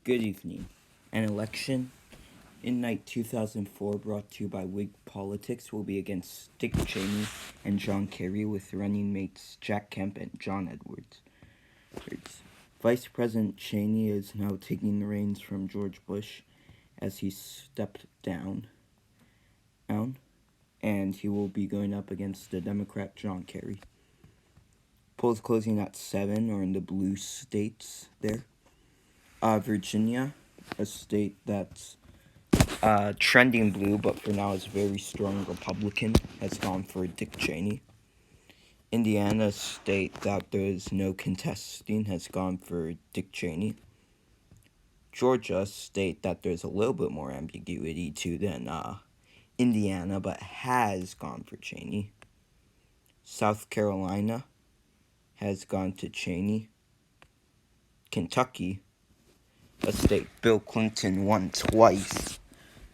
Good evening. An election in night 2004 brought to you by Whig Politics will be against Dick Cheney and John Kerry with running mates Jack Kemp and John Edwards. Vice President Cheney is now taking the reins from George Bush as he stepped down, and he will be going up against the Democrat John Kerry. Polls closing at 7 or in the blue states there. Virginia, a state that's trending blue, but for now is very strong Republican, has gone for Dick Cheney. Indiana, a state that there is no contesting, has gone for Dick Cheney. Georgia, a state that there's a little bit more ambiguity to than Indiana, but has gone for Cheney. South Carolina has gone to Cheney. Kentucky, a state Bill Clinton won twice.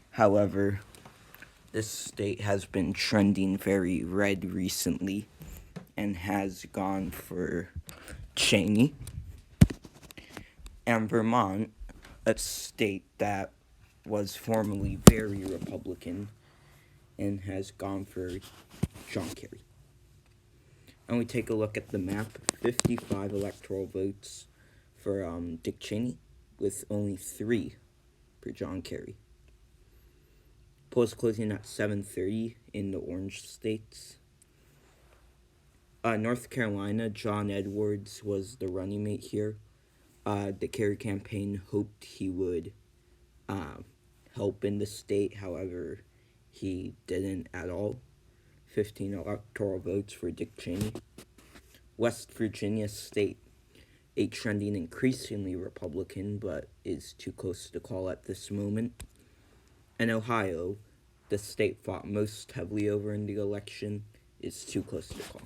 However, this state has been trending very red recently and has gone for Cheney. And Vermont, a state that was formerly very Republican and has gone for John Kerry. And we take a look at the map, 55 electoral votes for Dick Cheney with only 3 for John Kerry. Polls closing at 7:30 in the orange states. North Carolina, John Edwards was the running mate here. The Kerry campaign hoped he would help in the state, however, he didn't at all. 15 electoral votes for Dick Cheney. West Virginia state, a trending increasingly Republican, but is too close to call at this moment. And Ohio, the state fought most heavily over in the election, is too close to call.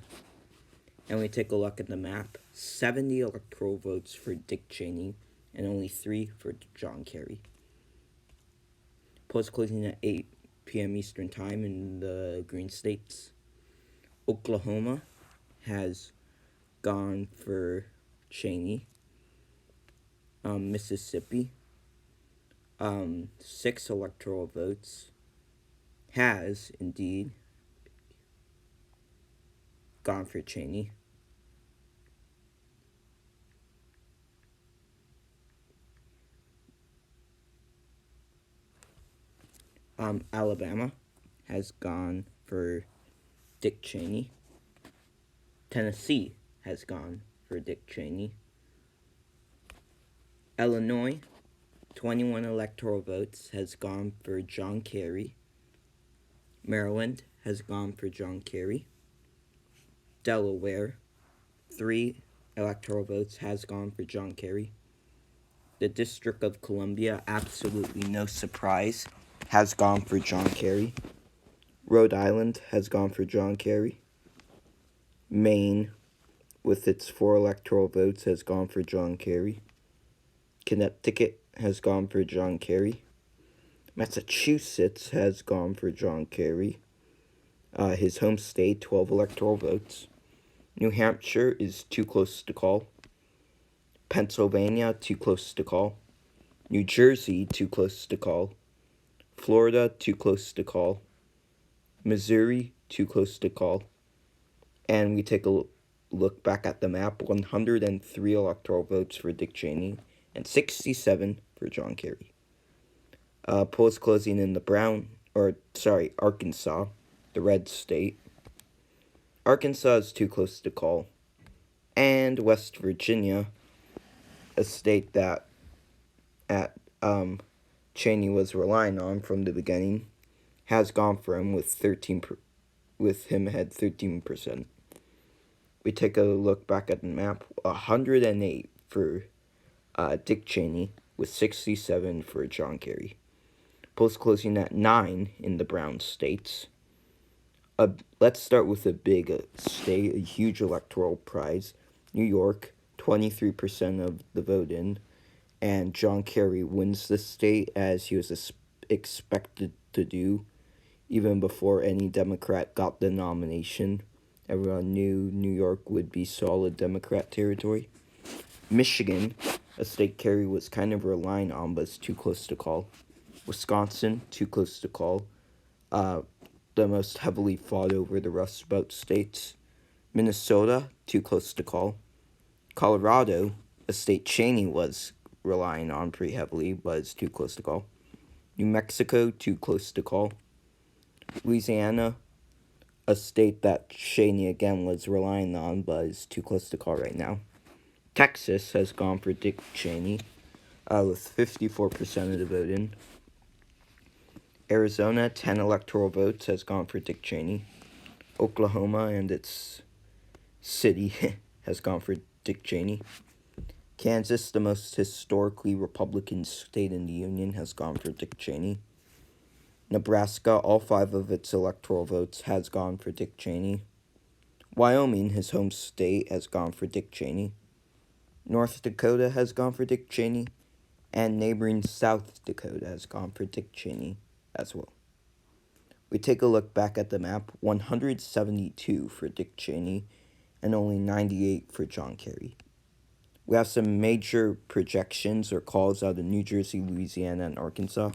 And we take a look at the map, 70 electoral votes for Dick Cheney and only 3 for John Kerry. Polls closing at 8 p.m. Eastern Time in the green states. Oklahoma has gone for Cheney. Mississippi, 6 electoral votes, has indeed gone for Cheney. Alabama has gone for Dick Cheney. Tennessee has gone for Dick Cheney. Illinois, 21 electoral votes, has gone for John Kerry. Maryland has gone for John Kerry. Delaware, 3 electoral votes, has gone for John Kerry. The District of Columbia, absolutely no surprise, has gone for John Kerry. Rhode Island has gone for John Kerry. Maine, with its 4 electoral votes, has gone for John Kerry. Connecticut has gone for John Kerry. Massachusetts has gone for John Kerry. His home state, 12 electoral votes. New Hampshire is too close to call. Pennsylvania, too close to call. New Jersey, too close to call. Florida, too close to call. Missouri, too close to call. And we take a look back at the map, 103 electoral votes for Dick Cheney and 67 for John Kerry. Polls closing in the Arkansas, the red state. Arkansas is too close to call. And West Virginia, a state that Cheney was relying on from the beginning, has gone for him with him ahead 13%. We take a look back at the map, 108 for Dick Cheney with 67 for John Kerry. Polls closing at 9 in the brown states. Let's start with a big state, a huge electoral prize. New York, 23% of the vote in, and John Kerry wins the state as he was expected to do, even before any Democrat got the nomination. Everyone knew New York would be solid Democrat territory. Michigan, a state Kerry was kind of relying on, but it's too close to call. Wisconsin, too close to call. Uh, the most heavily fought over the Rust Belt states. Minnesota, too close to call. Colorado, a state Cheney was relying on pretty heavily, but it's too close to call. New Mexico, too close to call. Louisiana, a state that Cheney again was relying on, but is too close to call right now. Texas has gone for Dick Cheney with 54% of the vote in. Arizona, 10 electoral votes, has gone for Dick Cheney. Oklahoma and its city has gone for Dick Cheney. Kansas, the most historically Republican state in the Union, has gone for Dick Cheney. Nebraska, all 5 of its electoral votes, has gone for Dick Cheney. Wyoming, his home state, has gone for Dick Cheney. North Dakota has gone for Dick Cheney. And neighboring South Dakota has gone for Dick Cheney as well. We take a look back at the map, 172 for Dick Cheney and only 98 for John Kerry. We have some major projections or calls out of New Jersey, Louisiana, and Arkansas.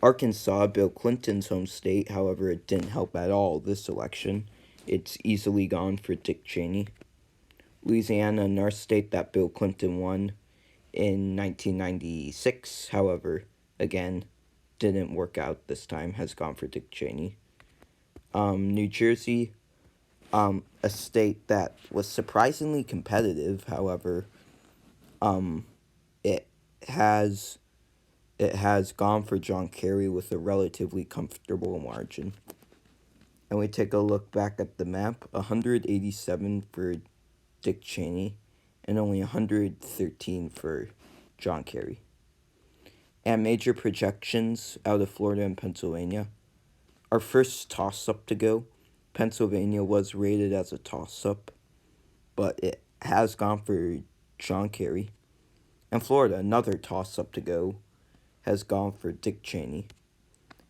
Arkansas, Bill Clinton's home state, however, it didn't help at all this election. It's easily gone for Dick Cheney. Louisiana, another state that Bill Clinton won in 1996, however, again, didn't work out this time, has gone for Dick Cheney. New Jersey, a state that was surprisingly competitive, however, it has gone for John Kerry with a relatively comfortable margin. And we take a look back at the map, 187 for Dick Cheney and only 113 for John Kerry. And major projections out of Florida and Pennsylvania. Our first toss-up to go, Pennsylvania was rated as a toss-up, but it has gone for John Kerry. And Florida, another toss-up to go, has gone for Dick Cheney.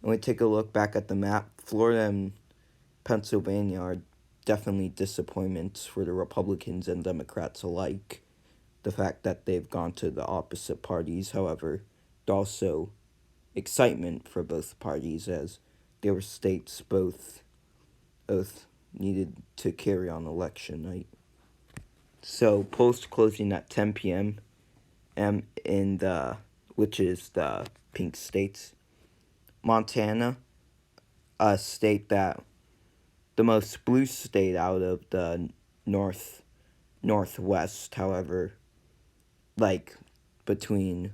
And we take a look back at the map, Florida and Pennsylvania are definitely disappointments for the Republicans and Democrats alike. The fact that they've gone to the opposite parties, however, also excitement for both parties as they were states both needed to carry on election night. So polls closing at 10 p.m. in the which is the pink states. Montana, a state that the most blue state out of the northwest, however, like between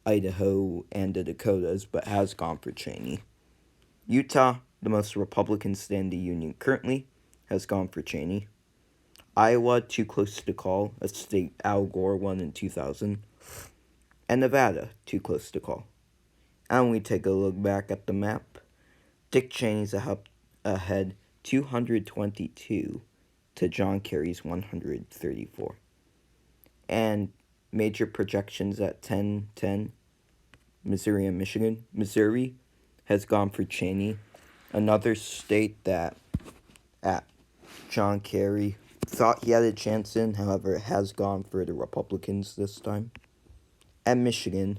Idaho and the Dakotas, but has gone for Cheney. Utah, the most Republican state in the Union currently, has gone for Cheney. Iowa, too close to call, a state Al Gore won in 2000. And Nevada, too close to call. And we take a look back at the map. Dick Cheney's ahead 222 to John Kerry's 134. And major projections at 10-10, Missouri and Michigan. Missouri has gone for Cheney, another state that John Kerry thought he had a chance in, however, it has gone for the Republicans this time. And Michigan,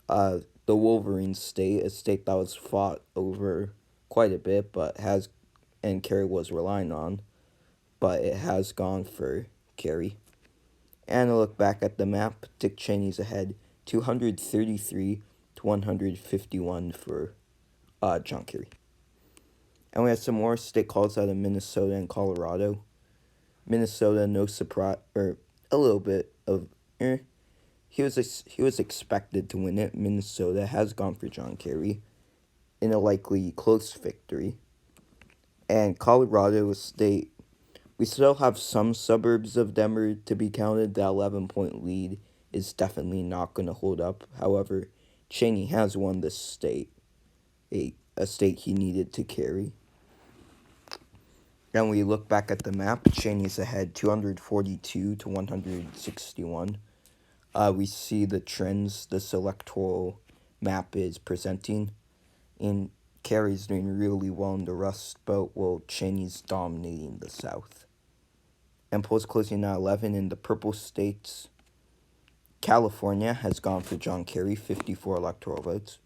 the Wolverine state, a state that was fought over quite a bit, and Kerry was relying on, but it has gone for Kerry. And a look back at the map, Dick Cheney's ahead, 233 to 151 for John Kerry. And we have some more state calls out of Minnesota and Colorado. Minnesota, no surprise, or a little bit of he was expected to win it. Minnesota has gone for John Kerry in a likely close victory. And Colorado State, we still have some suburbs of Denver to be counted. The 11-point lead is definitely not going to hold up. However, Cheney has won this state, a state he needed to carry. And we look back at the map, Cheney's ahead 242 to 161. We see the trends this electoral map is presenting. In Kerry's doing really well in the Rust Belt, while Cheney's dominating the South. And polls closing at 11 in the purple states. California has gone for John Kerry, 54 electoral votes.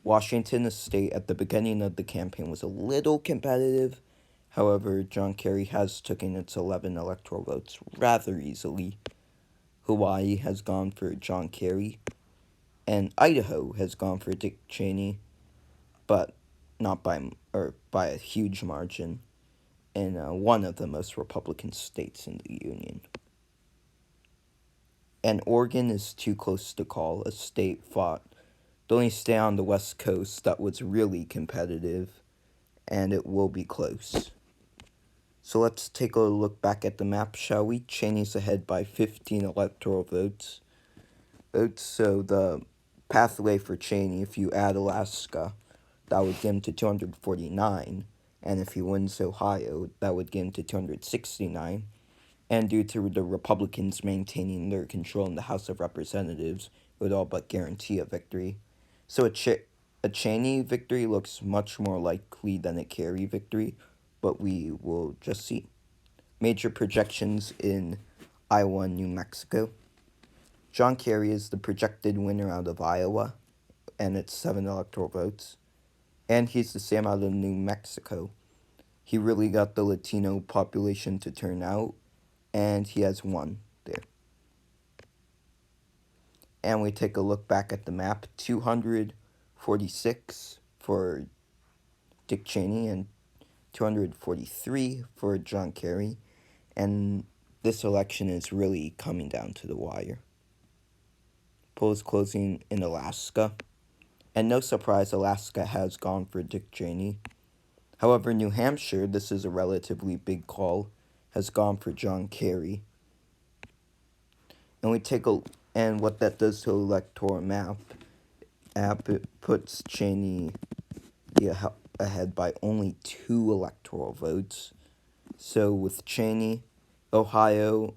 Washington State at the beginning of the campaign was a little competitive. However, John Kerry has taken its 11 electoral votes rather easily. Hawaii has gone for John Kerry, and Idaho has gone for Dick Cheney, but not by a huge margin, in one of the most Republican states in the Union. And Oregon is too close to call. A state fought the only state on the West Coast that was really competitive, and it will be close. So let's take a look back at the map, shall we? Cheney's ahead by 15 electoral votes. So the pathway for Cheney, if you add Alaska, that would get him to 249. And if he wins Ohio, that would get him to 269. And due to the Republicans maintaining their control in the House of Representatives, it would all but guarantee a victory. So a Cheney victory looks much more likely than a Kerry victory, but we will just see. Major projections in Iowa and New Mexico. John Kerry is the projected winner out of Iowa, and it's 7 electoral votes. And he's the same out of New Mexico. He really got the Latino population to turn out, and he has won there. And we take a look back at the map, 246 for Dick Cheney and 243 for John Kerry. And this election is really coming down to the wire. Polls closing in Alaska. And no surprise, Alaska has gone for Dick Cheney. However, New Hampshire, this is a relatively big call, has gone for John Kerry. And what that does to electoral map, it puts Cheney ahead by only 2 electoral votes. So with Cheney, Ohio,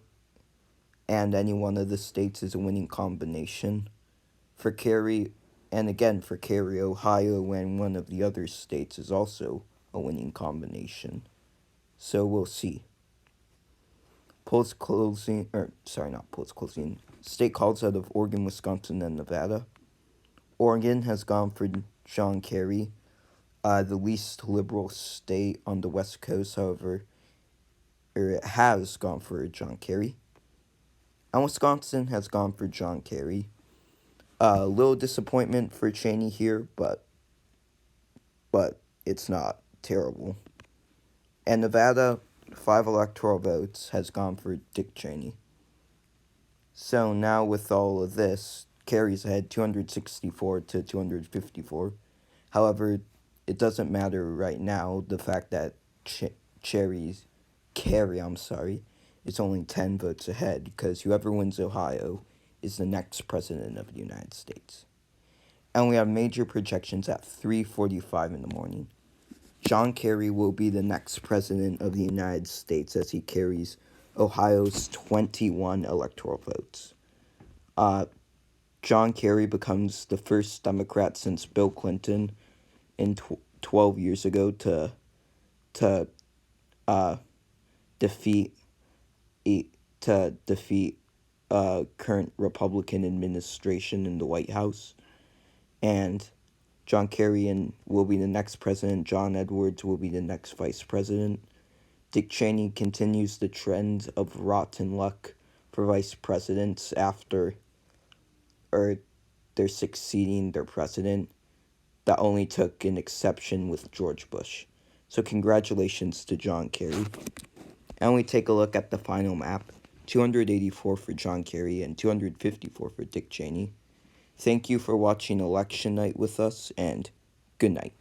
and any one of the states is a winning combination. For Kerry, and again for Kerry, Ohio and one of the other states is also a winning combination. So we'll see. State calls out of Oregon, Wisconsin, and Nevada. Oregon has gone for John Kerry, the least liberal state on the West Coast, it has gone for John Kerry. And Wisconsin has gone for John Kerry. A little disappointment for Cheney here, but it's not terrible. And Nevada, 5 electoral votes, has gone for Dick Cheney. So now with all of this, Kerry's ahead 264 to 254. However, it doesn't matter right now, the fact that Kerry, is only 10 votes ahead, because whoever wins Ohio is the next president of the United States. And we have major projections at 3:45 in the morning. John Kerry will be the next president of the United States as he carries Ohio's 21 electoral votes. John Kerry becomes the first Democrat since Bill Clinton in 12 years ago to defeat current Republican administration in the White House. And John Kerry will be the next president. John Edwards will be the next vice president. Dick Cheney continues the trend of rotten luck for vice presidents after they're succeeding their president. That only took an exception with George Bush. So congratulations to John Kerry. And we take a look at the final map, 284 for John Kerry and 254 for Dick Cheney. Thank you for watching Election Night with us, and good night.